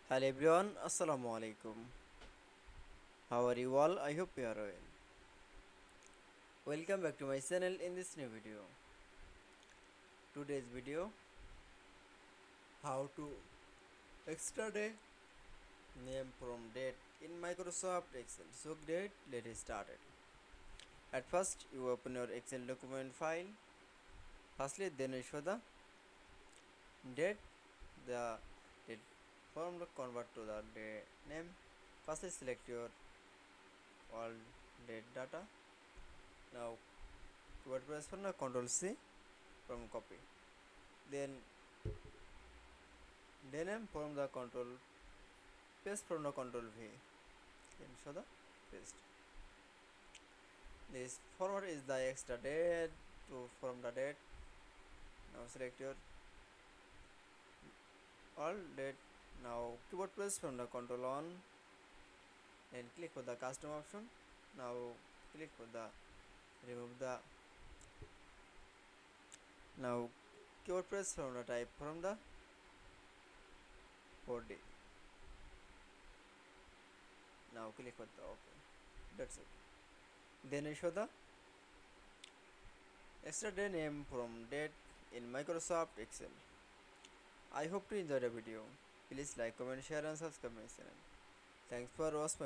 Hello everyone, Assalamu Walaikum. How are you all? I hope you are well. Welcome back to my channel in this new video. Today's video, how to extract a name from date in Microsoft Excel. So great, let us start it. At first, you open your Excel document file. Firstly, then you show the date. The date form convert to the day name. Firstly, select your all date data. Now, keyboard press for Control C from copy. Then name from the control paste from the control V. Then show the paste. This forward is the extra date to from the date. Now select your all date. Now keyboard press from the control on. Then click for the custom option. Now click for the remove the. Now keyboard press from the type from the body. Now click for the OK. That's it. Then I show the extra day name from date in Microsoft Excel. I hope to enjoy the video. Please like, comment, share and subscribe my channel. Thanks for watching.